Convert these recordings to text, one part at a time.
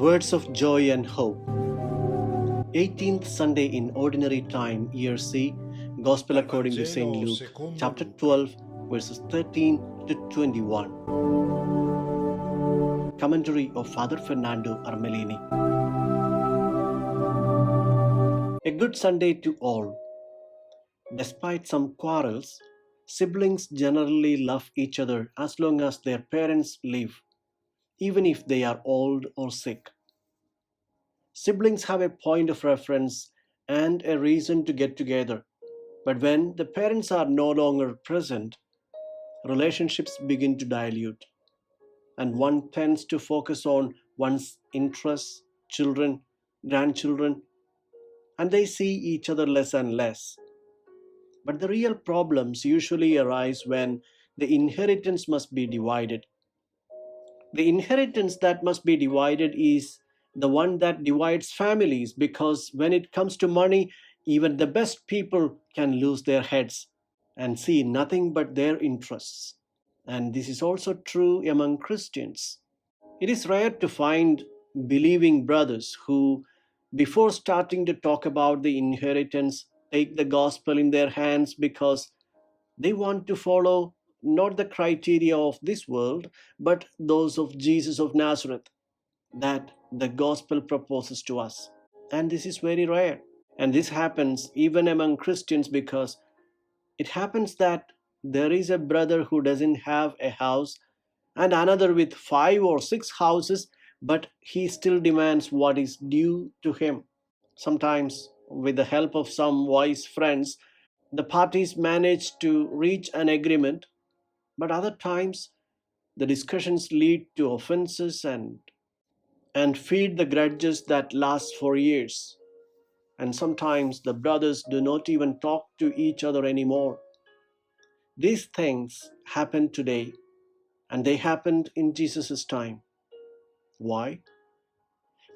Words of joy and hope. 18th Sunday in Ordinary Time, Year C, Gospel according to St. Luke, chapter 12, verses 13 to 21. Commentary of Father Fernando Armellini. A good Sunday to all. Despite some quarrels, siblings generally love each other as long as their parents live, even if they are old or sick. Siblings have a point of reference and a reason to get together. But when the parents are no longer present, relationships begin to dilute, and one tends to focus on one's interests, children, grandchildren, and they see each other less and less. But the real problems usually arise when the inheritance must be divided. The inheritance that must be divided is the one that divides families, because when it comes to money, even the best people can lose their heads and see nothing but their interests. And this is also true among Christians. It is rare to find believing brothers who, before starting to talk about the inheritance, take the gospel in their hands because they want to follow not the criteria of this world, but those of Jesus of Nazareth that the gospel proposes to us. And this is very rare. And this happens even among Christians because it happens that there is a brother who doesn't have a house and another with 5 or 6 houses, but he still demands what is due to him. Sometimes, with the help of some wise friends, the parties manage to reach an agreement, but other times the discussions lead to offenses and feed the grudges that last for years. And sometimes the brothers do not even talk to each other anymore. These things happen today, and they happened in Jesus' time. Why?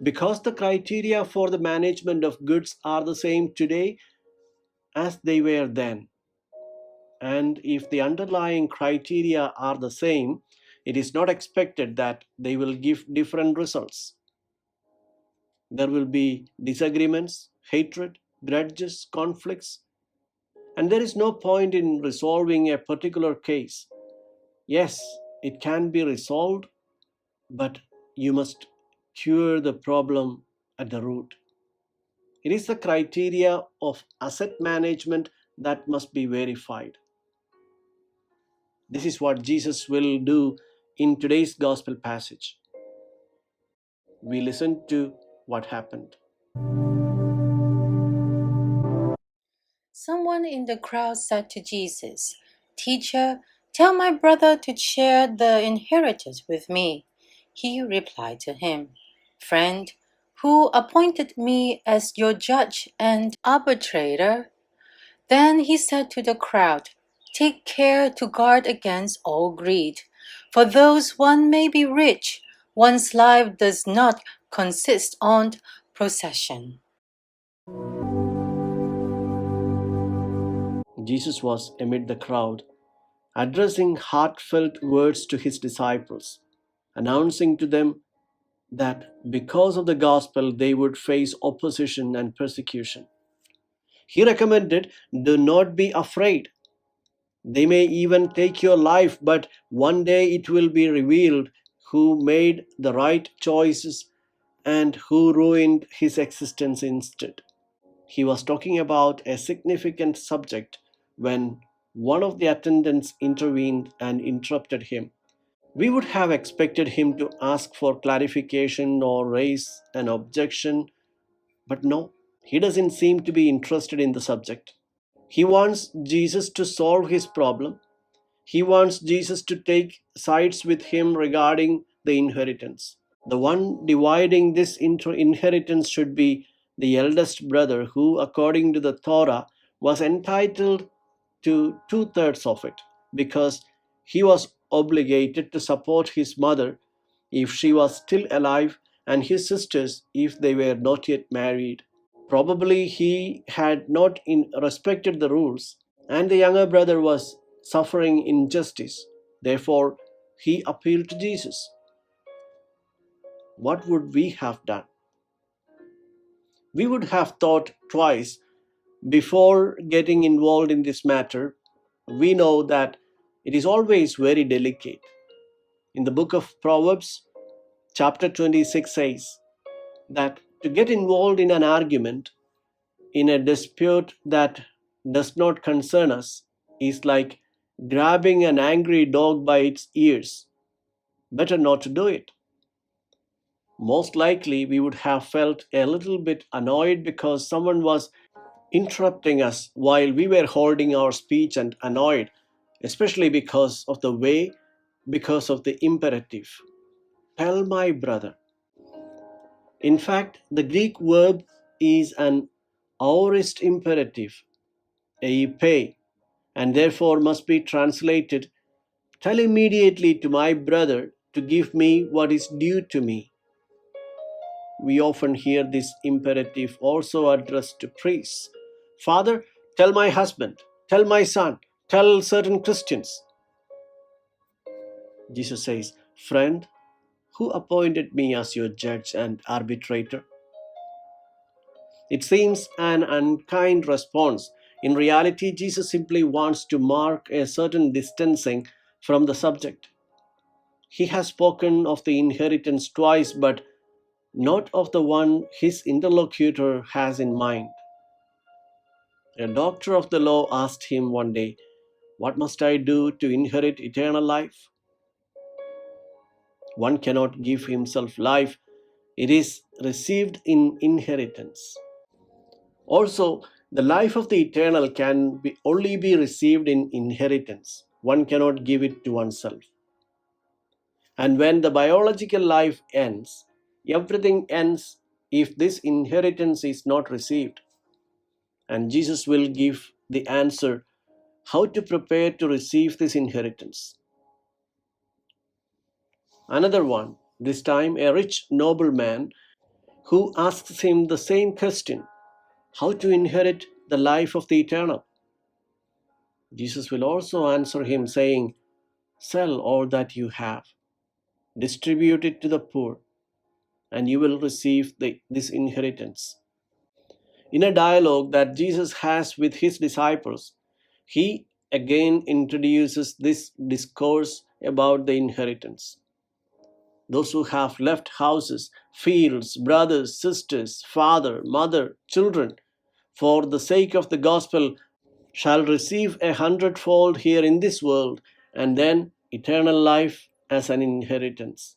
Because the criteria for the management of goods are the same today as they were then. And if the underlying criteria are the same, it is not expected that they will give different results. There will be disagreements, hatred, grudges, conflicts, and there is no point in resolving a particular case. Yes, it can be resolved, but you must cure the problem at the root. It is the criteria of asset management that must be verified. This is what Jesus will do in today's gospel passage. We listen to what happened. Someone in the crowd said to Jesus, "Teacher, tell my brother to share the inheritance with me." He replied to him, "Friend, who appointed me as your judge and arbitrator?" Then he said to the crowd, "Take care to guard against all greed. For though one may be rich, one's life does not consist on possession." Jesus was amid the crowd, addressing heartfelt words to his disciples, announcing to them that because of the gospel they would face opposition and persecution. He recommended, "Do not be afraid. They may even take your life, but one day it will be revealed who made the right choices and who ruined his existence instead." He was talking about a significant subject when one of the attendants intervened and interrupted him. We would have expected him to ask for clarification or raise an objection, but no, he doesn't seem to be interested in the subject. He wants Jesus to solve his problem. He wants Jesus to take sides with him regarding the inheritance. The one dividing this inheritance should be the eldest brother, who, according to the Torah, was entitled to 2/3 of it because he was obligated to support his mother if she was still alive and his sisters if they were not yet married. Probably he had not respected the rules, and the younger brother was suffering injustice. Therefore, he appealed to Jesus. what would we have done? We would have thought twice before getting involved in this matter. We know that it is always very delicate. In the book of Proverbs, chapter 26 says that to get involved in an argument, in a dispute that does not concern us, is like grabbing an angry dog by its ears. Better not to do it. Most likely, we would have felt a little bit annoyed because someone was interrupting us while we were holding our speech, and annoyed, especially because of the imperative. Tell my brother. In fact, the Greek verb is an aorist imperative, eipe, and therefore must be translated, tell immediately to my brother to give me what is due to me. We often hear this imperative also addressed to priests. Father, tell my husband, tell my son, tell certain Christians. Jesus says, Friend, who appointed me as your judge and arbitrator? It seems an unkind response. In reality, Jesus simply wants to mark a certain distancing from the subject. He has spoken of the inheritance twice, but not of the one his interlocutor has in mind. A doctor of the law asked him one day, What must I do to inherit eternal life? One cannot give himself life, it is received in inheritance. Also, the life of the eternal can only be received in inheritance. One cannot give it to oneself. And when the biological life ends, everything ends if this inheritance is not received. And Jesus will give the answer how to prepare to receive this inheritance. Another one, this time a rich nobleman, who asks him the same question, how to inherit the life of the eternal. Jesus will also answer him saying, Sell all that you have, distribute it to the poor, and you will receive this inheritance. In a dialogue that Jesus has with his disciples, he again introduces this discourse about the inheritance. Those who have left houses, fields, brothers, sisters, father, mother, children, for the sake of the gospel, shall receive 100-fold here in this world, and then eternal life as an inheritance.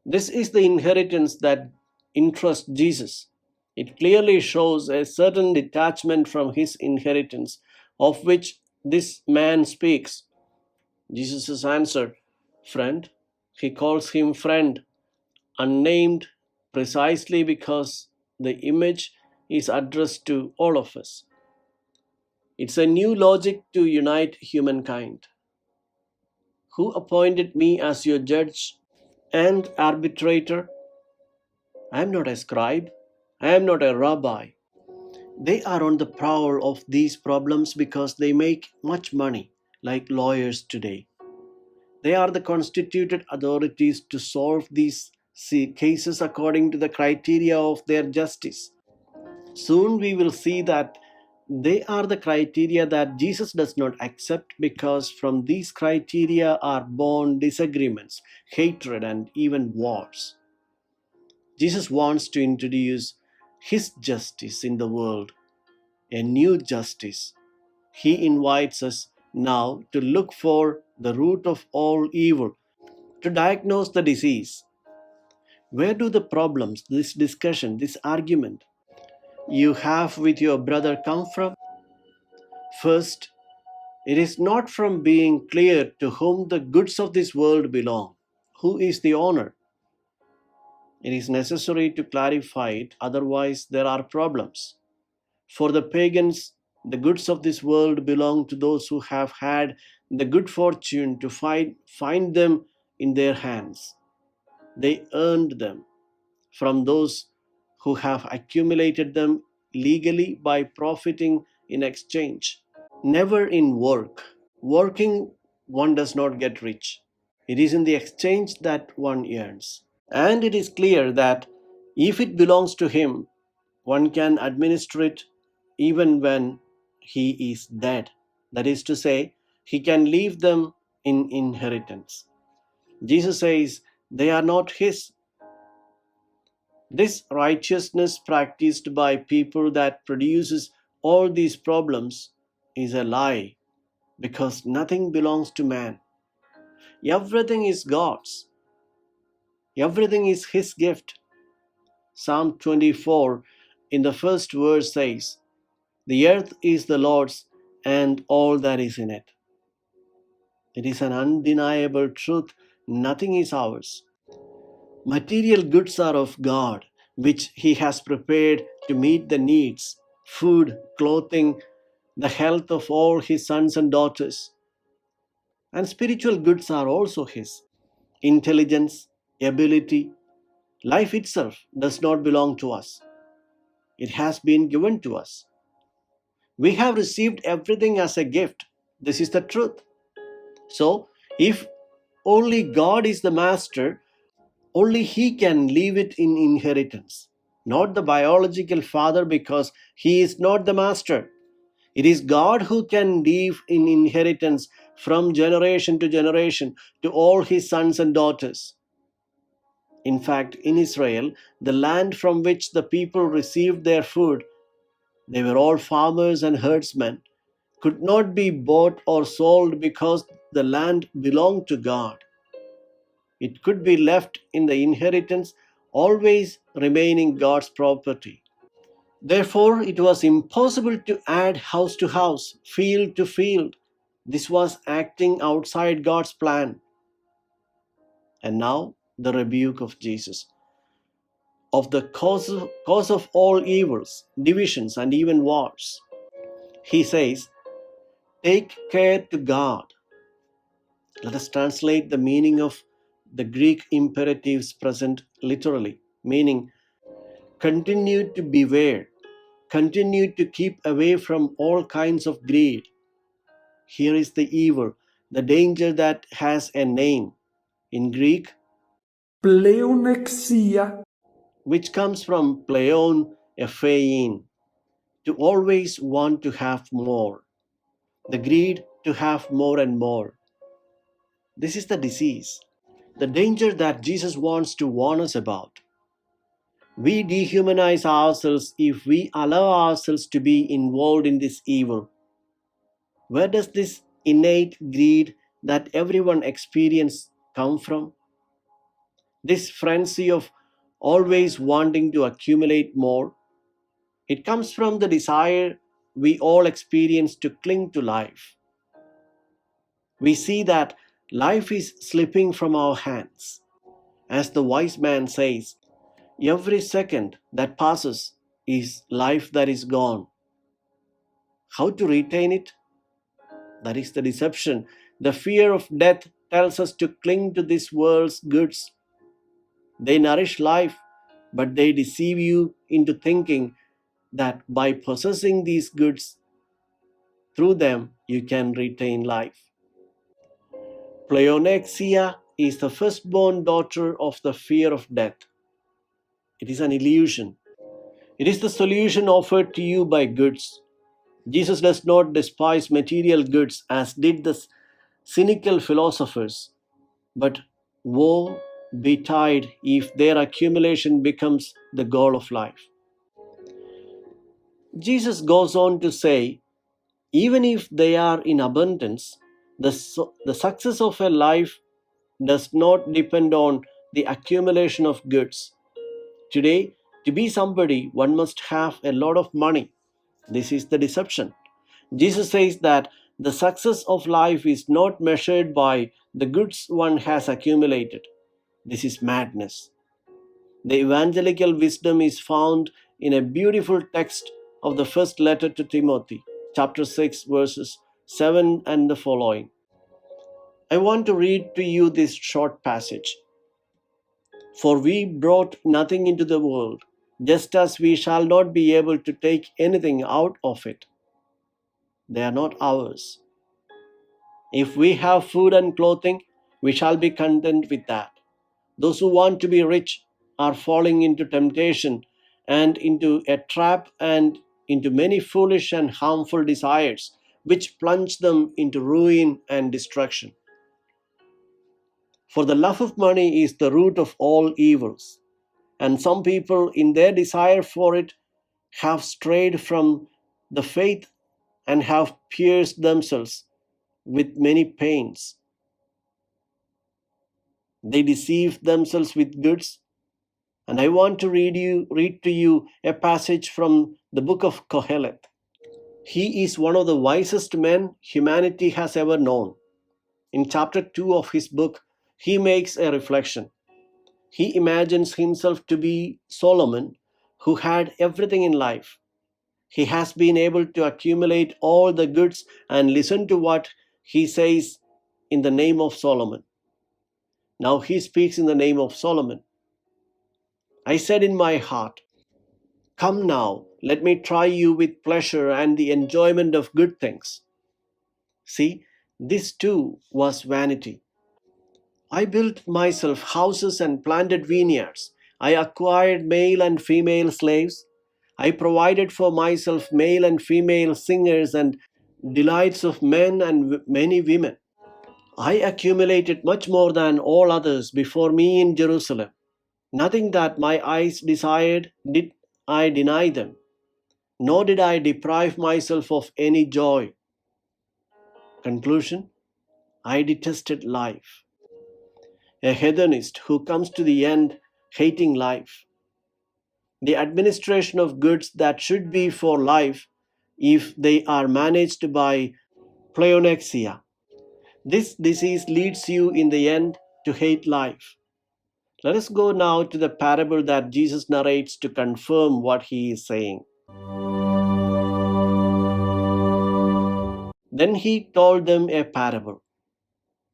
This is the inheritance that interests Jesus. It clearly shows a certain detachment from his inheritance, of which this man speaks. Jesus' answer, friend, he calls him friend, unnamed, precisely because the image is addressed to all of us. It's a new logic to unite humankind. Who appointed me as your judge and arbitrator? I am not a scribe. I am not a rabbi. They are on the prowl of these problems because they make much money, like lawyers today. They are the constituted authorities to solve these cases according to the criteria of their justice. Soon we will see that they are the criteria that Jesus does not accept, because from these criteria are born disagreements, hatred, and even wars. Jesus wants to introduce his justice in the world, a new justice. He invites us now to look for the root of all evil, to diagnose the disease. Where do the problems, this discussion, this argument you have with your brother come from? First, it is not from being clear to whom the goods of this world belong. Who is the owner? It is necessary to clarify it, otherwise, there are problems. For the pagans, the goods of this world belong to those who have had the good fortune to find them in their hands. They earned them from those who have accumulated them legally by profiting in exchange. Never in work. Working, one does not get rich. It is in the exchange that one earns. And it is clear that if it belongs to him, one can administer it even when he is dead. That is to say, he can leave them in inheritance. Jesus says they are not his. This righteousness practiced by people that produces all these problems is a lie, because nothing belongs to man. Everything is God's. Everything is his gift. Psalm 24 in the first verse says, "The earth is the Lord's and all that is in it." It is an undeniable truth. Nothing is ours. Material goods are of God, which he has prepared to meet the needs, food, clothing, the health of all his sons and daughters. And spiritual goods are also his. Intelligence, ability, life itself does not belong to us. It has been given to us. We have received everything as a gift. This is the truth. So, if only God is the master, only he can leave it in inheritance, not the biological father, because he is not the master. It is God who can leave in inheritance from generation to all his sons and daughters. In fact, in Israel, the land from which the people received their food, they were all farmers and herdsmen, could not be bought or sold because the land belonged to God. It could be left in the inheritance, always remaining God's property. Therefore, it was impossible to add house to house, field to field. This was acting outside God's plan. And now, the rebuke of Jesus of the cause of all evils, divisions, and even wars. He says, "Take care to God." Let us translate the meaning of the Greek imperatives present literally, meaning continue to beware, continue to keep away from all kinds of greed. Here is the evil, the danger that has a name. In Greek, pleonexia, which comes from pleon ephein, to always want to have more, the greed to have more and more. This is the disease, the danger that Jesus wants to warn us about. We dehumanize ourselves if we allow ourselves to be involved in this evil. Where does this innate greed that everyone experiences come from? This frenzy of always wanting to accumulate more? It comes from the desire we all experience to cling to life. We see that life is slipping from our hands. As the wise man says, every second that passes is life that is gone. How to retain it? That is the deception. The fear of death tells us to cling to this world's goods. They nourish life, but they deceive you into thinking that by possessing these goods, through them you can retain life. Pleonexia is the firstborn daughter of the fear of death. It is an illusion. It is the solution offered to you by goods. Jesus does not despise material goods as did the cynical philosophers, but woe betide if their accumulation becomes the goal of life. Jesus goes on to say, even if they are in abundance, the success of a life does not depend on the accumulation of goods. Today, to be somebody, one must have a lot of money. This is the deception. Jesus says that the success of life is not measured by the goods one has accumulated. This is madness. The evangelical wisdom is found in a beautiful text of the first letter to Timothy, chapter 6, verses 7 and the following. I want to read to you this short passage. For we brought nothing into the world, just as we shall not be able to take anything out of it. They are not ours. If we have food and clothing, we shall be content with that. Those who want to be rich are falling into temptation and into a trap and into many foolish and harmful desires, which plunge them into ruin and destruction. For the love of money is the root of all evils, and some people, in their desire for it, have strayed from the faith and have pierced themselves with many pains. They deceive themselves with goods. And I want to read to you a passage from the book of Kohelet. He is one of the wisest men humanity has ever known. In chapter 2 of his book, he makes a reflection. He imagines himself to be Solomon, who had everything in life. He has been able to accumulate all the goods, and listen to what he says in the name of Solomon. Now he speaks in the name of Solomon. I said in my heart, "Come now, let me try you with pleasure and the enjoyment of good things." See, this too was vanity. I built myself houses and planted vineyards. I acquired male and female slaves. I provided for myself male and female singers and delights of men and many women. I accumulated much more than all others before me in Jerusalem. Nothing that my eyes desired did I deny them, nor did I deprive myself of any joy. Conclusion: I detested life. A hedonist who comes to the end hating life. The administration of goods that should be for life, if they are managed by pleonexia. This disease leads you in the end to hate life. Let us go now to the parable that Jesus narrates to confirm what he is saying. Then he told them a parable.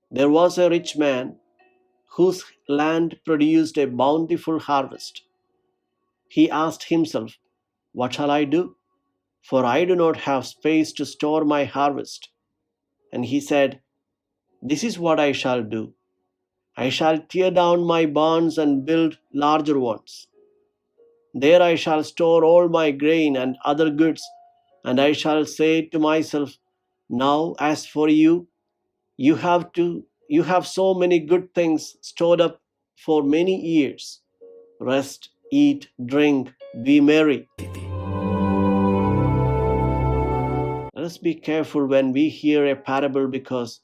There was a rich man whose land produced a bountiful harvest. He asked himself, "What shall I do? For I do not have space to store my harvest." And he said, "This is what I shall do. I shall tear down my barns and build larger ones. There I shall store all my grain and other goods, and I shall say to myself, 'Now, as for you, you have so many good things stored up for many years. Rest, eat, drink, be merry.'" Let us be careful when we hear a parable, because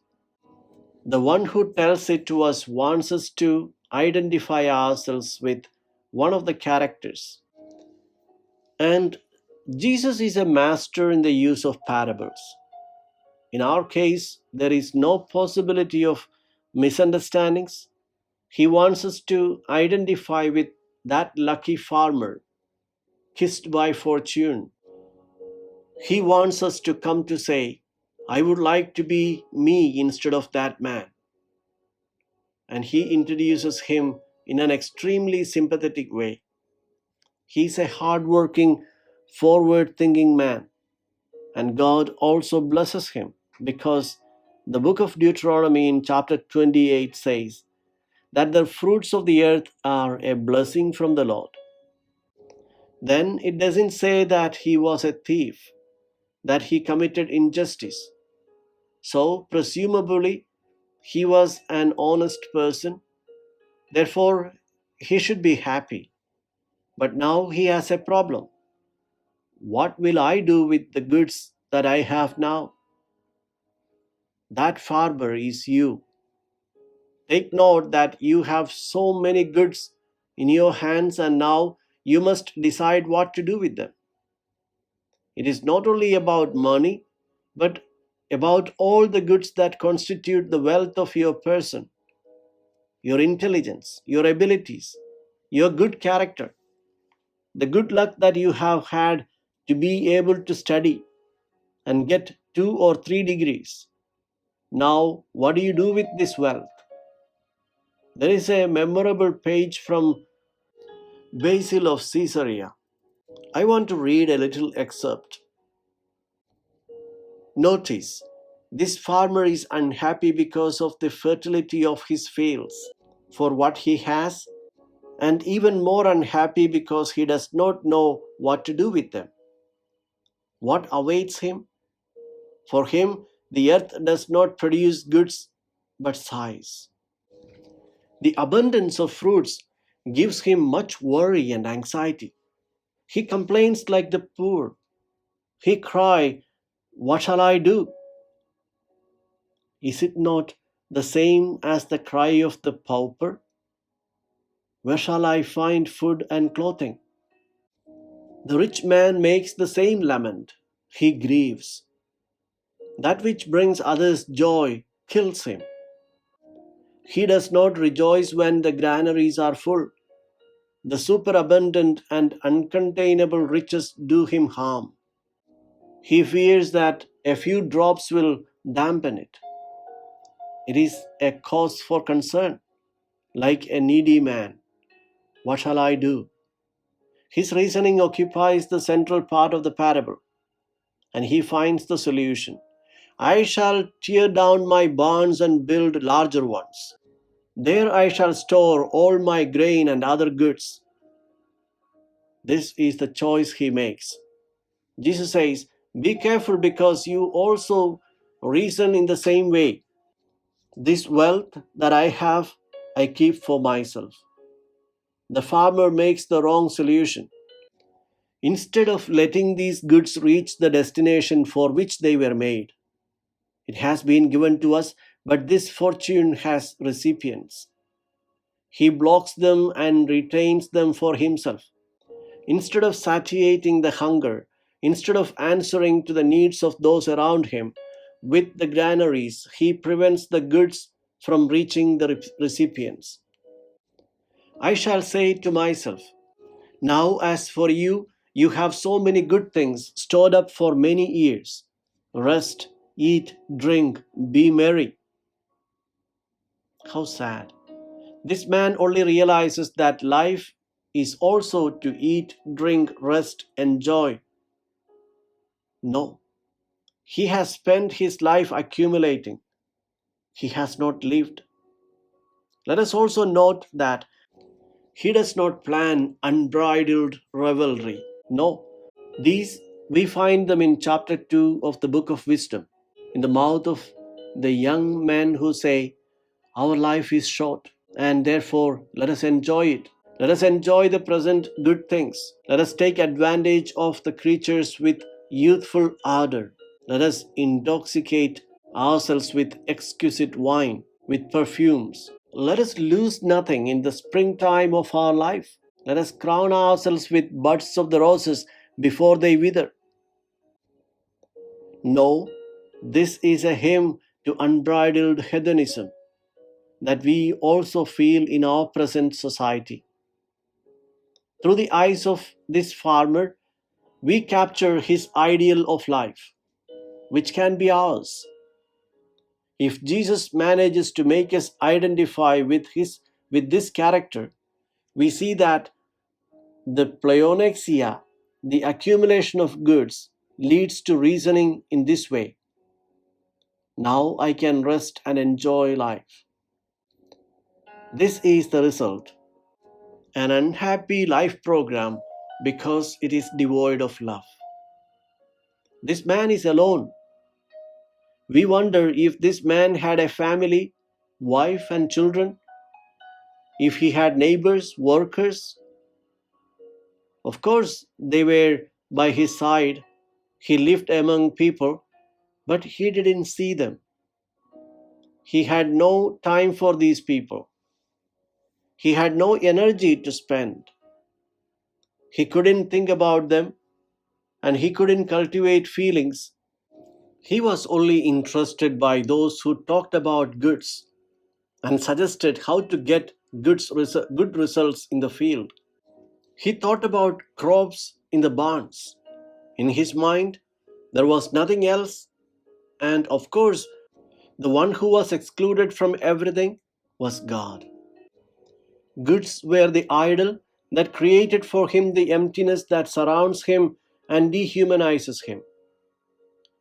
the one who tells it to us wants us to identify ourselves with one of the characters. And Jesus is a master in the use of parables. In our case, there is no possibility of misunderstandings. He wants us to identify with that lucky farmer kissed by fortune. He wants us to come to say, "I would like to be me instead of that man." And he introduces him in an extremely sympathetic way. He's a hardworking, forward thinking man, and God also blesses him, because the book of Deuteronomy in chapter 28 says that the fruits of the earth are a blessing from the Lord. Then it doesn't say that he was a thief, that he committed injustice. So, presumably, he was an honest person. Therefore, he should be happy. But now he has a problem. What will I do with the goods that I have now? That farmer is you. Take note that you have so many goods in your hands, and now you must decide what to do with them. It is not only about money, but about all the goods that constitute the wealth of your person, your intelligence, your abilities, your good character, the good luck that you have had to be able to study and get 2 or 3 degrees. Now, what do you do with this wealth? There is a memorable page from Basil of Caesarea. I want to read a little excerpt. Notice, this farmer is unhappy because of the fertility of his fields. for what he has, and even more unhappy because he does not know what to do with them. What awaits him? For him, the earth does not produce goods but sighs. The abundance of fruits gives him much worry and anxiety. He complains like the poor. He cries, "What shall I do?" Is it not the same as the cry of the pauper? Where shall I find food and clothing? The rich man makes the same lament. He grieves. That which brings others joy kills him. He does not rejoice when the granaries are full. The superabundant and uncontainable riches do him harm. He fears that a few drops will dampen it. It is a cause for concern, like a needy man. What shall I do? His reasoning occupies the central part of the parable, and he finds the solution. I shall tear down my barns and build larger ones. There I shall store all my grain and other goods. This is the choice he makes. Jesus says, "Be careful because you also reason in the same way. This wealth that I have, I keep for myself." The farmer makes the wrong solution. Instead of letting these goods reach the destination for which they were made, it has been given to us, but this fortune has recipients. He blocks them and retains them for himself. Instead of satiating the hunger, instead of answering to the needs of those around him with the granaries, he prevents the goods from reaching the recipients. I shall say to myself, "Now, as for you, you have so many good things stored up for many years. Rest, eat, drink, be merry." How sad. This man only realizes that life is also to eat, drink, rest, enjoy. No, he has spent his life accumulating. He has not lived. Let us also note that he does not plan unbridled revelry. No, these we find them in chapter 2 of the book of wisdom, in the mouth of the young men who say, "Our life is short, and therefore let us enjoy it. Let us enjoy the present good things. Let us take advantage of the creatures with youthful ardor. Let us intoxicate ourselves with exquisite wine, with perfumes. Let us lose nothing in the springtime of our life. Let us crown ourselves with buds of the roses before they wither." No, this is a hymn to unbridled hedonism that we also feel in our present society. Through the eyes of this farmer, we capture his ideal of life, which can be ours. If Jesus manages to make us identify with this character, we see that the pleonexia, the accumulation of goods, leads to reasoning in this way. Now I can rest and enjoy life. This is the result. An unhappy life program because it is devoid of love. This man is alone. We wonder if this man had a family, wife, and children, if he had neighbors, workers. Of course, they were by his side. He lived among people, but he didn't see them. He had no time for these people. He had no energy to spend. He couldn't think about them, and he couldn't cultivate feelings. He was only interested by those who talked about goods and suggested how to get good results in the field. He thought about crops in the barns. In his mind, there was nothing else, and of course, the one who was excluded from everything was God. Goods were the idol that created for him the emptiness that surrounds him and dehumanizes him.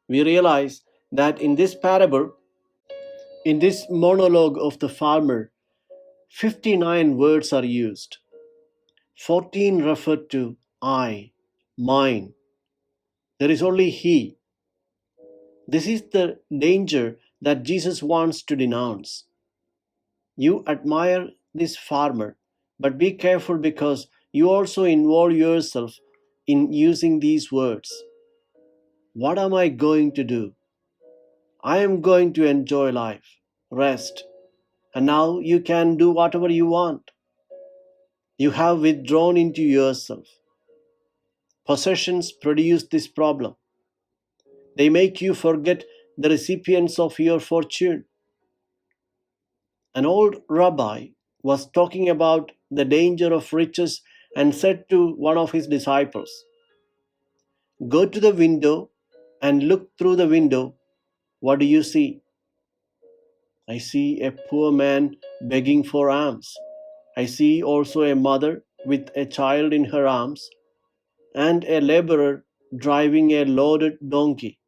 We realize that in this parable, in this monologue of the farmer, 59 words are used. 14 refer to I, mine. There is only he. This is the danger that Jesus wants to denounce. You admire this farmer, but be careful because you also involve yourself in using these words. What am I going to do? I am going to enjoy life, rest, and now you can do whatever you want. You have withdrawn into yourself. Possessions produce this problem. They make you forget the recipients of your fortune. An old rabbi was talking about the danger of riches and said to one of his disciples, "Go to the window and look through the window. What do you see?" "I see a poor man begging for alms. I see also a mother with a child in her arms and a laborer driving a loaded donkey."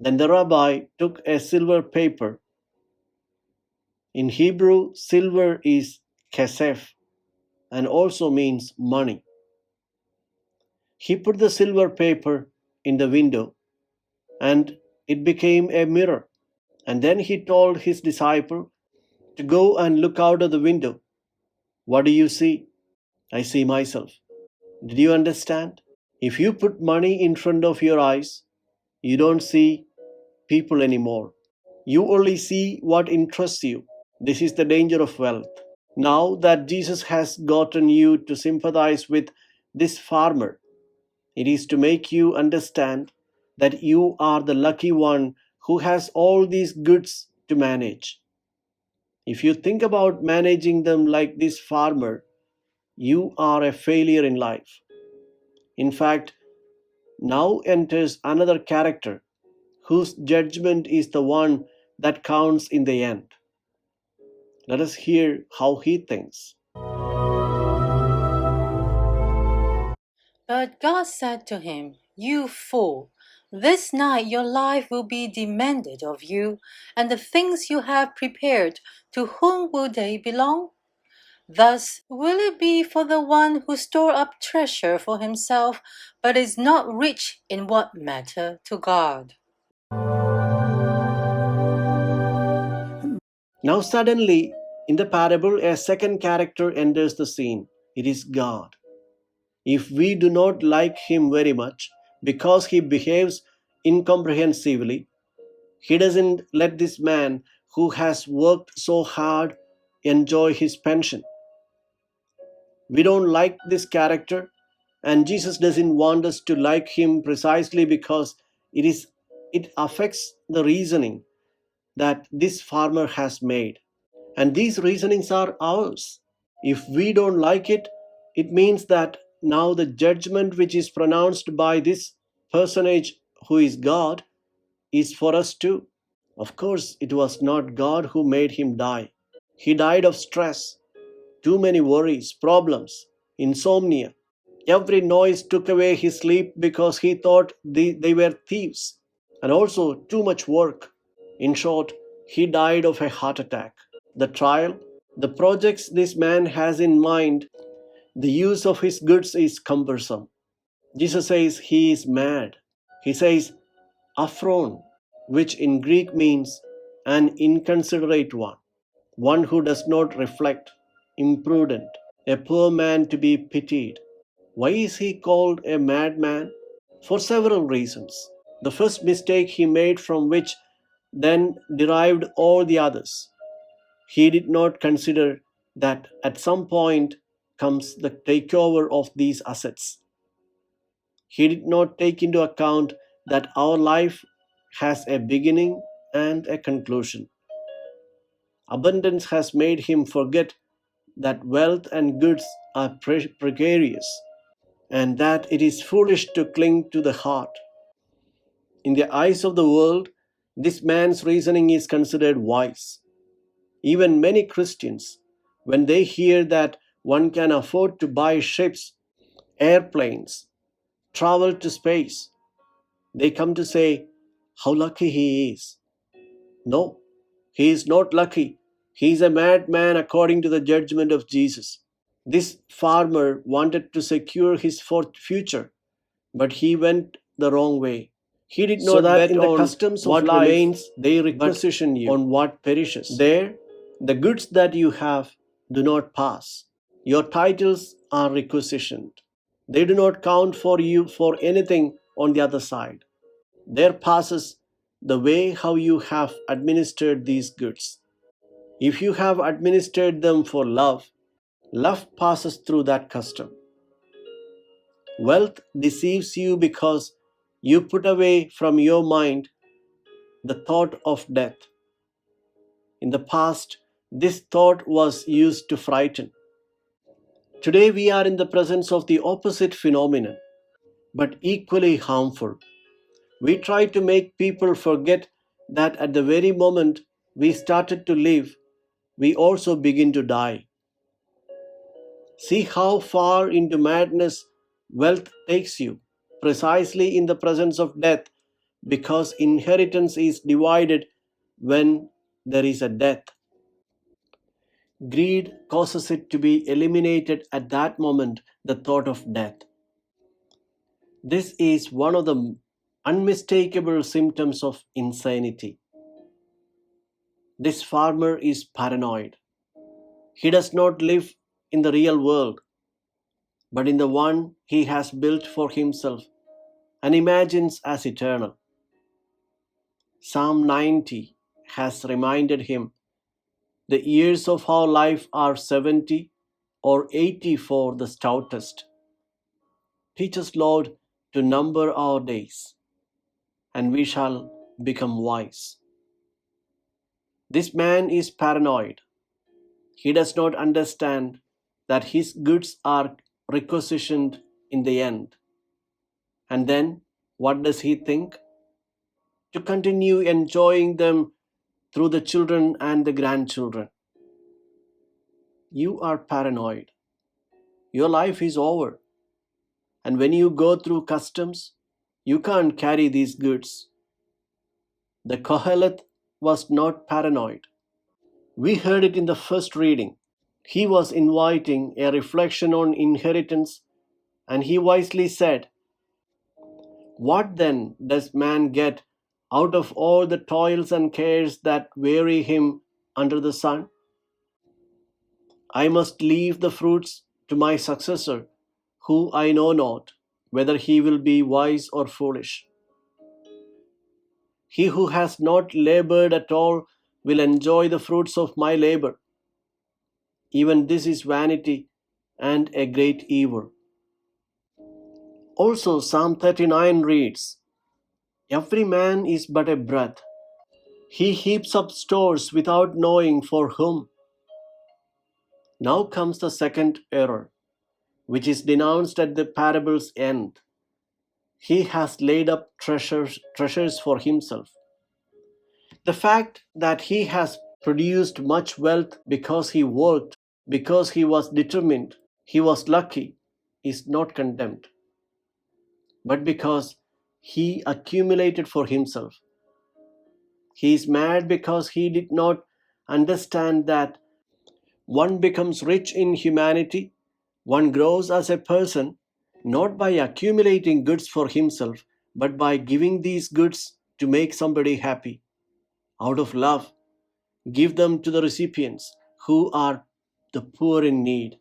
Then the rabbi took a silver paper. In Hebrew, silver is kesef and also means money. He put the silver paper in the window and it became a mirror. And then he told his disciple to go and look out of the window. "What do you see?" "I see myself." Did you understand? If you put money in front of your eyes, you don't see people anymore. You only see what interests you. This is the danger of wealth. Now that Jesus has gotten you to sympathize with this farmer, it is to make you understand that you are the lucky one who has all these goods to manage. If you think about managing them like this farmer, you are a failure in life. In fact, now enters another character whose judgment is the one that counts in the end. Let us hear how he thinks. But God said to him, "You fool, this night your life will be demanded of you, and the things you have prepared, to whom will they belong? Thus will it be for the one who store up treasure for himself, but is not rich in what matter to God." Now, suddenly, in the parable, a second character enters the scene. It is God. If we do not like him very much because he behaves incomprehensively, he doesn't let this man who has worked so hard enjoy his pension. We don't like this character, and Jesus doesn't want us to like him precisely because it affects the reasoning that this farmer has made. And these reasonings are ours. If we don't like it, it means that now the judgment which is pronounced by this personage who is God is for us too. Of course, it was not God who made him die. He died of stress, too many worries, problems, insomnia. Every noise took away his sleep because he thought they were thieves, and also too much work. In short, he died of a heart attack. The trial, the projects this man has in mind, the use of his goods is cumbersome. Jesus says he is mad. He says aphron, which in Greek means an inconsiderate one who does not reflect, imprudent, a poor man to be pitied. Why is he called a madman? For several reasons. The first mistake he made, from which then derived all the others. He did not consider that at some point comes the takeover of these assets. He did not take into account that our life has a beginning and a conclusion. Abundance has made him forget that wealth and goods are precarious and that it is foolish to cling to the heart. In the eyes of the world, this man's reasoning is considered wise. Even many Christians, when they hear that one can afford to buy ships, airplanes, travel to space, they come to say how lucky he is. No, he is not lucky. He is a madman according to the judgment of Jesus. This farmer wanted to secure his future, but he went the wrong way. He did So not that bet in the on customs of what life, remains, they but requisition you. on what perishes. There, the goods that you have do not pass. Your titles are requisitioned. They do not count for you for anything on the other side. There passes the way how you have administered these goods. If you have administered them for love, love passes through that custom. Wealth deceives you because you put away from your mind the thought of death. In the past, this thought was used to frighten. Today, we are in the presence of the opposite phenomenon, but equally harmful. We try to make people forget that at the very moment we started to live, we also begin to die. See how far into madness wealth takes you, precisely in the presence of death, because inheritance is divided when there is a death. Greed causes it to be eliminated at that moment, the thought of death. This is one of the unmistakable symptoms of insanity. This farmer is paranoid. He does not live in the real world, but in the one he has built for himself and imagines as eternal. Psalm 90 has reminded him, the years of our life are 70 or 80 for the stoutest. Teach us, Lord, to number our days, and we shall become wise. This man is paranoid. He does not understand that his goods are requisitioned in the end. And then, what does he think? To continue enjoying them through the children and the grandchildren. You are paranoid. Your life is over. And when you go through customs, you can't carry these goods. The Kohelet was not paranoid. We heard it in the first reading. He was inviting a reflection on inheritance, and he wisely said, what then does man get out of all the toils and cares that weary him under the sun? I must leave the fruits to my successor, who I know not whether he will be wise or foolish. He who has not labored at all will enjoy the fruits of my labor. Even this is vanity and a great evil. Also, Psalm 39 reads, every man is but a breath. He heaps up stores without knowing for whom. Now comes the second error, which is denounced at the parable's end. He has laid up treasures for himself. The fact that he has produced much wealth because he worked, because he was determined, he was lucky, is not condemned, but because he accumulated for himself. He is mad because he did not understand that one becomes rich in humanity, one grows as a person, not by accumulating goods for himself, but by giving these goods to make somebody happy. Out of love, give them to the recipients who are the poor in need.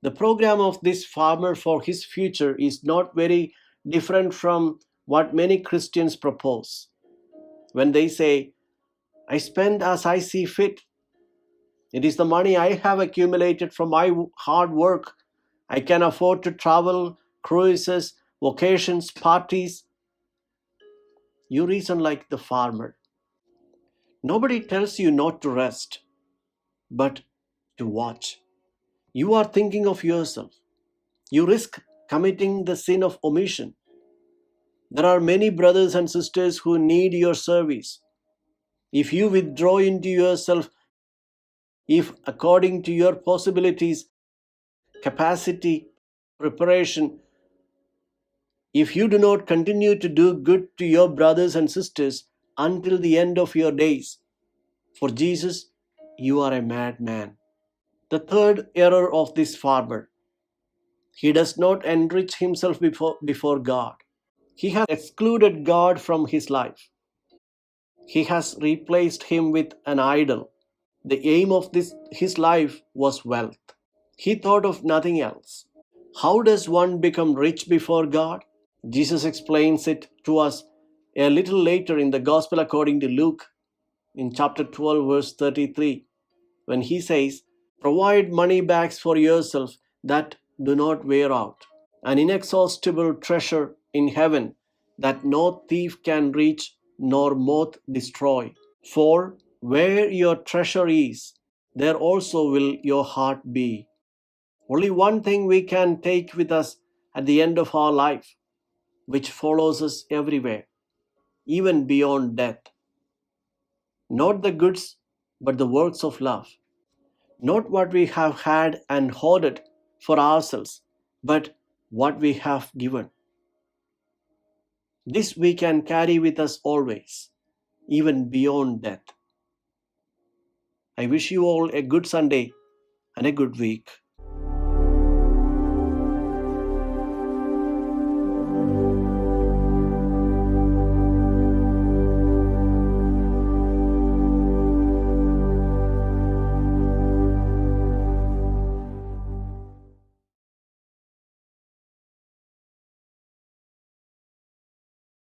The program of this farmer for his future is not very different from what many Christians propose. When they say, I spend as I see fit, it is the money I have accumulated from my hard work. I can afford to travel, cruises, vacations, parties. You reason like the farmer. Nobody tells you not to rest, but to watch. You are thinking of yourself. You risk committing the sin of omission. There are many brothers and sisters who need your service. If you withdraw into yourself, if according to your possibilities, capacity, preparation, if you do not continue to do good to your brothers and sisters until the end of your days, for Jesus, you are a madman. The third error of this farmer: he does not enrich himself before God. He has excluded God from his life. He has replaced him with an idol. The aim of his life was wealth. He thought of nothing else. How does one become rich before God? Jesus explains it to us a little later in the Gospel according to Luke in chapter 12, verse 33, when he says, "Provide money bags for yourself that do not wear out, an inexhaustible treasure in heaven that no thief can reach nor moth destroy. For where your treasure is, there also will your heart be." Only one thing we can take with us at the end of our life, which follows us everywhere, even beyond death. Not the goods, but the works of love. Not what we have had and hoarded for ourselves, but what we have given. This we can carry with us always, even beyond death. I wish you all a good Sunday and a good week.